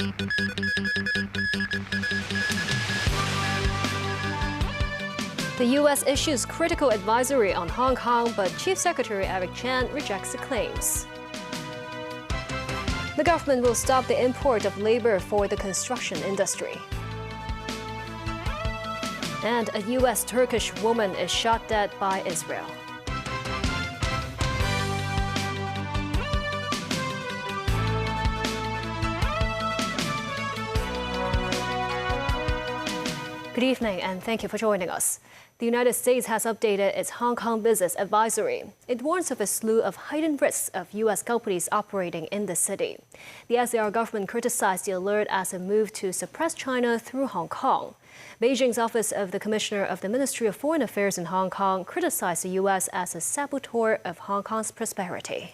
The U.S. issues critical advisory on Hong Kong, but Chief Secretary Eric Chan rejects the claims. The government will stop the import of labor for the construction industry. And a U.S.-Turkish woman is shot dead by Israel. Good evening, and thank you for joining us. The United States has updated its Hong Kong business advisory. It warns of a slew of heightened risks of U.S. companies operating in the city. The SAR government criticized the alert as a move to suppress China through Hong Kong. Beijing's office of the Commissioner of the Ministry of Foreign Affairs in Hong Kong criticized the U.S. as a saboteur of Hong Kong's prosperity.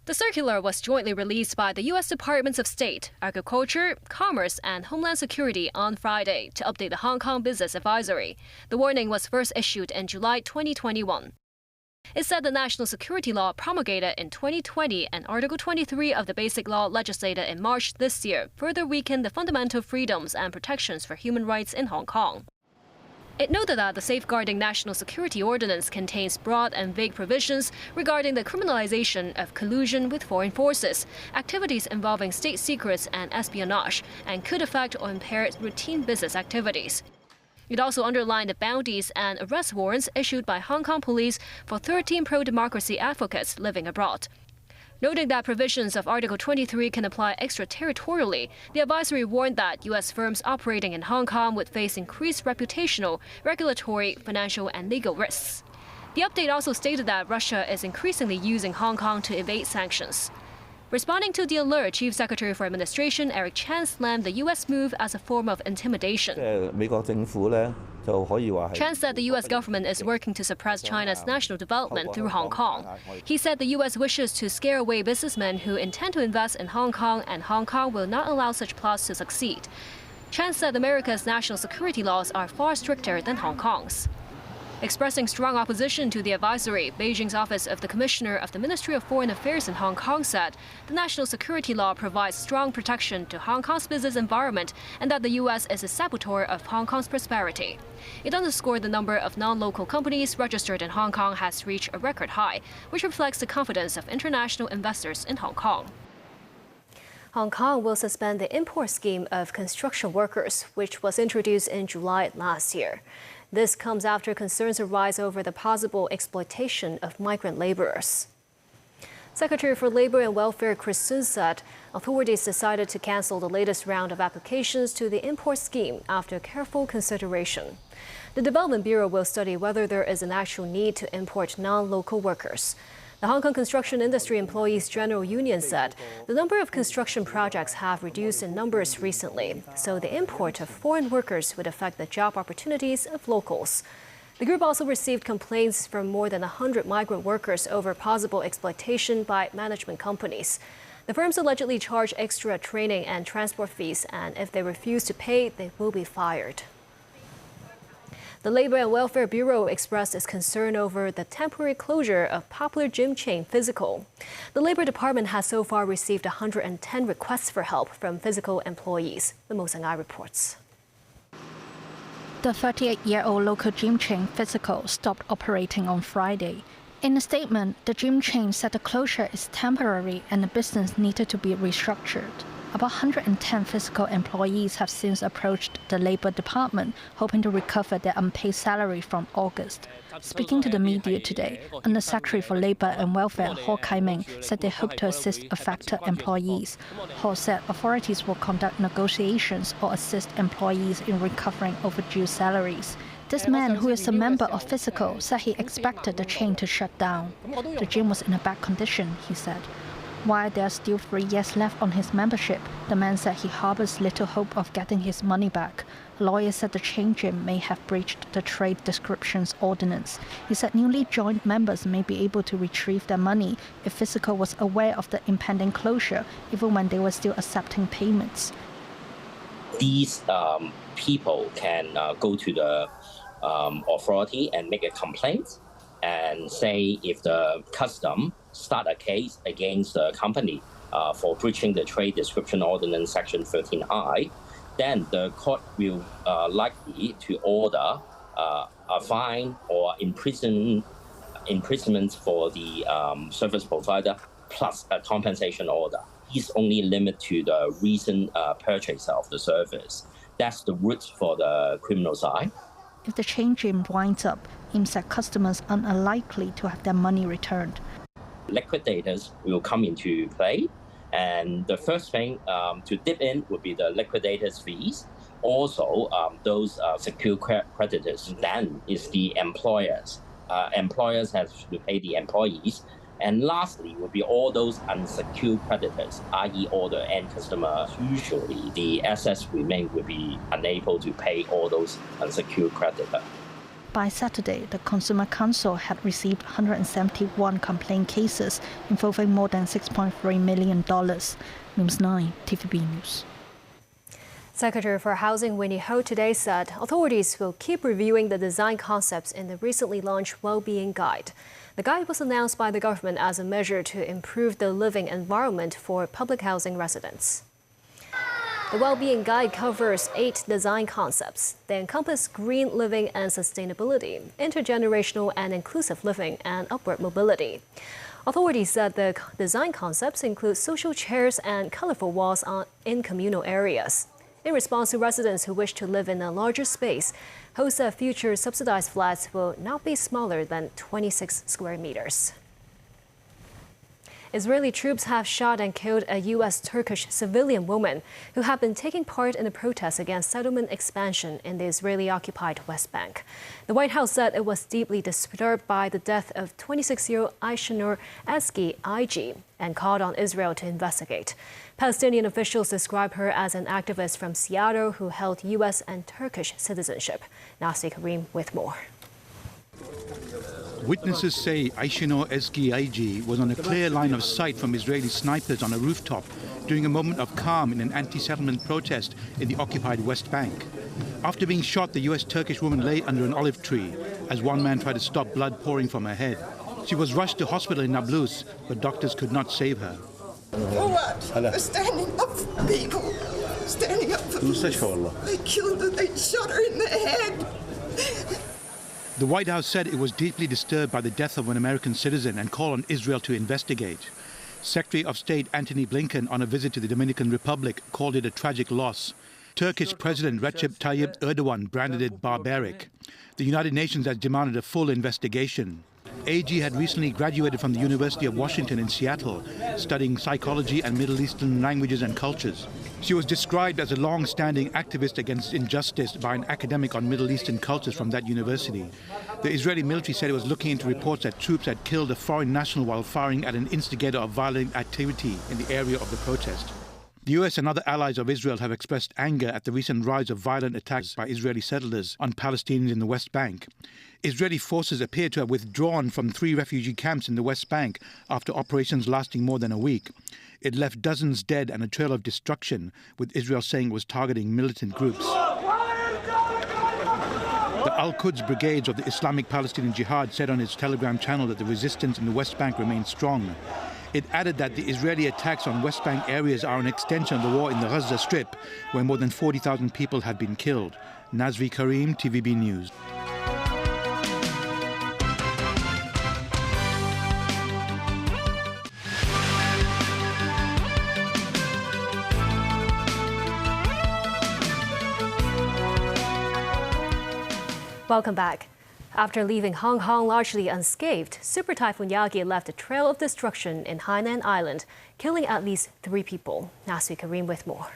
The circular was jointly released by the U.S. Departments of State, Agriculture, Commerce, and Homeland Security on Friday to update the Hong Kong Business Advisory. The warning was first issued in July 2021. It said the national security law promulgated in 2020 and Article 23 of the Basic Law legislated in March this year further weakened the fundamental freedoms and protections for human rights in Hong Kong. It noted that the Safeguarding National Security Ordinance contains broad and vague provisions regarding the criminalization of collusion with foreign forces, activities involving state secrets and espionage, and could affect or impair routine business activities. It also underlined the bounties and arrest warrants issued by Hong Kong police for 13 pro-democracy advocates living abroad. Noting that provisions of Article 23 can apply extraterritorially, the advisory warned that U.S. firms operating in Hong Kong would face increased reputational, regulatory, financial, and legal risks. The update also stated that Russia is increasingly using Hong Kong to evade sanctions. Responding to the alert, Chief Secretary for Administration Eric Chan slammed the U.S. move as a form of intimidation. Chan said the U.S. government is working to suppress China's national development through Hong Kong. He said the U.S. wishes to scare away businessmen who intend to invest in Hong Kong, and Hong Kong will not allow such plots to succeed. Chan said America's national security laws are far stricter than Hong Kong's. Expressing strong opposition to the advisory, Beijing's office of the Commissioner of the Ministry of Foreign Affairs in Hong Kong said the national security law provides strong protection to Hong Kong's business environment and that the U.S. is a saboteur of Hong Kong's prosperity. It underscored the number of non-local companies registered in Hong Kong has reached a record high, which reflects the confidence of international investors in Hong Kong. Hong Kong will suspend the import scheme of construction workers, which was introduced in July last year. This comes after concerns arise over the possible exploitation of migrant laborers. Secretary for Labor and Welfare Chris Sun said authorities decided to cancel the latest round of applications to the import scheme after careful consideration. The Development Bureau will study whether there is an actual need to import non-local workers. The Hong Kong Construction Industry Employees General Union said the number of construction projects have reduced in numbers recently, so the import of foreign workers would affect the job opportunities of locals. The group also received complaints from more than 100 migrant workers over possible exploitation by management companies. The firms allegedly charge extra training and transport fees, and if they refuse to pay, they will be fired. The Labor and Welfare Bureau expressed its concern over the temporary closure of popular gym chain Physical. The Labor Department has so far received 110 requests for help from Physical employees. The Mo Sang-ai reports. The 38-year-old local gym chain Physical stopped operating on Friday. In a statement, the gym chain said the closure is temporary and the business needed to be restructured. About 110 Physical employees have since approached the Labor Department, hoping to recover their unpaid salary from August. Speaking to the media today, Under Secretary for Labor and Welfare Ho Kai-ming said they hope to assist affected employees. Ho said authorities will conduct negotiations or assist employees in recovering overdue salaries. This man, who is a member of Physical, said he expected the chain to shut down. The gym was in a bad condition, he said. While there are still 3 years left on his membership, the man said he harbors little hope of getting his money back. A lawyer said the chain gym may have breached the Trade Descriptions Ordinance. He said newly joined members may be able to retrieve their money if Physical was aware of the impending closure, even when they were still accepting payments. These people can go to the authority and make a complaint and say if the custom start a case against the company, for breaching the Trade Description Ordinance Section 13I, then the court will likely to order a fine or imprisonment for the service provider plus a compensation order. These only limit to the recent purchase of the service. That's the route for the criminal side. If the chain gym winds up, it means that customers are unlikely to have their money returned. Liquidators will come into play, and the first thing to dip in would be the liquidators' fees. Also, those secure creditors. Then is the employers. Employers have to pay the employees. And lastly would be all those unsecured creditors, i.e. all the end customers. Usually the assets remain will be unable to pay all those unsecured creditors. By Saturday, the Consumer Council had received 171 complaint cases involving more than $6.3 million. News 9, TVB News. Secretary for Housing Winnie Ho today said authorities will keep reviewing the design concepts in the recently launched Wellbeing Guide. The guide was announced by the government as a measure to improve the living environment for public housing residents. The Wellbeing Guide covers 8 design concepts. They encompass green living and sustainability, intergenerational and inclusive living, and upward mobility. Authorities said the design concepts include social chairs and colorful walls in communal areas. In response to residents who wish to live in a larger space, Ho said future subsidized flats will not be smaller than 26 square meters. Israeli troops have shot and killed a U.S.-Turkish civilian woman who had been taking part in a protest against settlement expansion in the Israeli-occupied West Bank. The White House said it was deeply disturbed by the death of 26-year-old Aishanur Eski IG and called on Israel to investigate. Palestinian officials describe her as an activist from Seattle who held U.S. and Turkish citizenship. Nasi Karim with more. Witnesses say Aishanur Eski IG was on a clear line of sight from Israeli snipers on a rooftop during a moment of calm in an anti-settlement protest in the occupied West Bank. After being shot, the U.S.-Turkish woman lay under an olive tree as one man tried to stop blood pouring from her head. She was rushed to hospital in Nablus, but doctors could not save her. For what? For standing up for people. Standing up for people. They killed her, they shot her in the head. The White House said it was deeply disturbed by the death of an American citizen and called on Israel to investigate. Secretary of State Antony Blinken, on a visit to the Dominican Republic, called it a tragic loss. Turkish President Recep Tayyip Erdogan branded it barbaric. The United Nations has demanded a full investigation. AG had recently graduated from the University of Washington in Seattle, studying psychology and Middle Eastern languages and cultures. She was described as a long-standing activist against injustice by an academic on Middle Eastern cultures from that university. The Israeli military said it was looking into reports that troops had killed a foreign national while firing at an instigator of violent activity in the area of the protest. The US and other allies of Israel have expressed anger at the recent rise of violent attacks by Israeli settlers on Palestinians in the West Bank. Israeli forces appear to have withdrawn from 3 refugee camps in the West Bank after operations lasting more than a week. It left dozens dead and a trail of destruction, with Israel saying it was targeting militant groups. The Al-Quds brigades of the Islamic Palestinian Jihad said on its Telegram channel that the resistance in the West Bank remains strong. It added that the Israeli attacks on West Bank areas are an extension of the war in the Gaza Strip, where more than 40,000 people have been killed. Nazri Karim, TVB News. Welcome back. After leaving Hong Kong largely unscathed, Super Typhoon Yagi left a trail of destruction in Hainan Island, killing at least 3 people. Nasri Karim with more.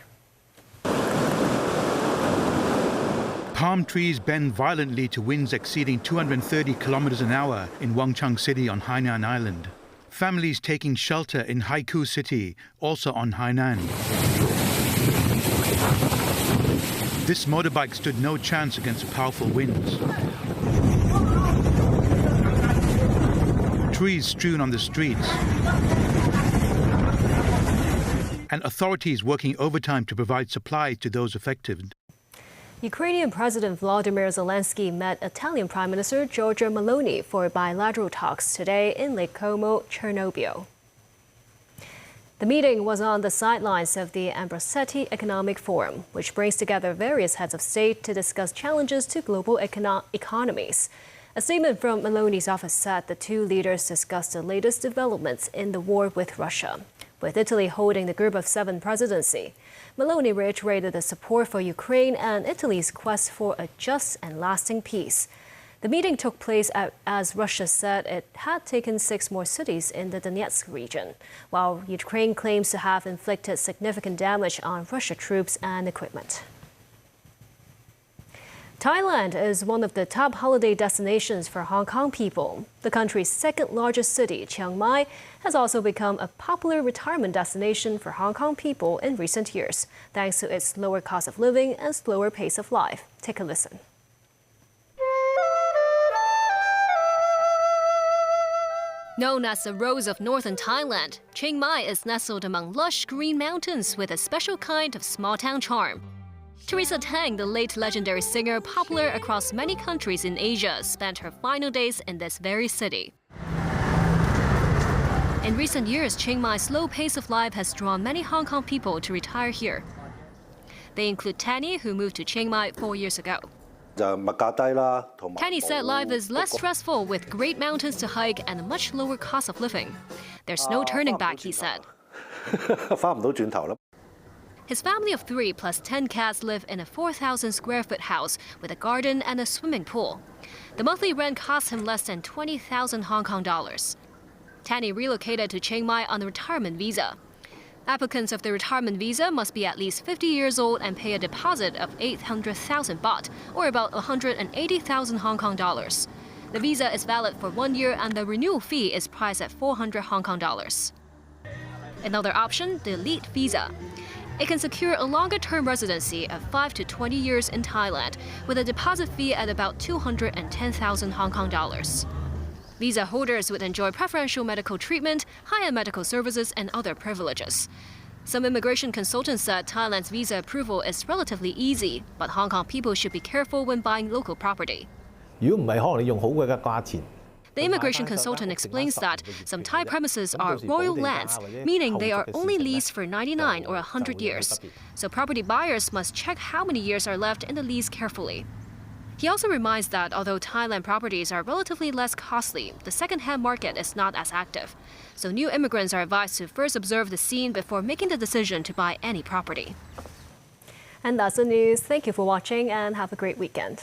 Palm trees bend violently to winds exceeding 230 kilometers an hour in Wangchang City on Hainan Island. Families taking shelter in Haikou City, also on Hainan. This motorbike stood no chance against the powerful winds. Trees strewn on the streets. And authorities working overtime to provide supplies to those affected. Ukrainian President Volodymyr Zelensky met Italian Prime Minister Giorgia Meloni for bilateral talks today in Lake Como, Chernobyl. The meeting was on the sidelines of the Ambrosetti Economic Forum, which brings together various heads of state to discuss challenges to global economies. A statement from Maloney's office said the two leaders discussed the latest developments in the war with Russia, with Italy holding the Group of Seven presidency. Maloney reiterated the support for Ukraine and Italy's quest for a just and lasting peace. The meeting took place as Russia said it had taken 6 more cities in the Donetsk region, while Ukraine claims to have inflicted significant damage on Russian troops and equipment. Thailand is one of the top holiday destinations for Hong Kong people. The country's second largest city, Chiang Mai, has also become a popular retirement destination for Hong Kong people in recent years, thanks to its lower cost of living and slower pace of life. Take a listen. Known as the Rose of Northern Thailand, Chiang Mai is nestled among lush green mountains with a special kind of small-town charm. Teresa Tang, the late legendary singer popular across many countries in Asia, spent her final days in this very city. In recent years, Chiang Mai's slow pace of life has drawn many Hong Kong people to retire here. They include Tanny, who moved to Chiang Mai 4 years ago. Tanny said life is less stressful with great mountains to hike and a much lower cost of living. There's no turning back, he said. His family of 3 plus 10 cats live in a 4,000 square foot house with a garden and a swimming pool. The monthly rent costs him less than 20,000 Hong Kong dollars. Tanny relocated to Chiang Mai on a retirement visa. Applicants of the retirement visa must be at least 50 years old and pay a deposit of 800,000 baht, or about 180,000 Hong Kong dollars. The visa is valid for 1 year and the renewal fee is priced at 400 Hong Kong dollars. Another option, the elite visa. It can secure a longer-term residency of 5 to 20 years in Thailand, with a deposit fee at about 210,000 Hong Kong dollars. Visa holders would enjoy preferential medical treatment, higher medical services, and other privileges. Some immigration consultants said Thailand's visa approval is relatively easy, but Hong Kong people should be careful when buying local property. The immigration consultant explains that some Thai premises are royal lands, meaning they are only leased for 99 or 100 years. So property buyers must check how many years are left in the lease carefully. He also reminds that although Thailand properties are relatively less costly, the second-hand market is not as active. So new immigrants are advised to first observe the scene before making the decision to buy any property. And that's the news. Thank you for watching and have a great weekend.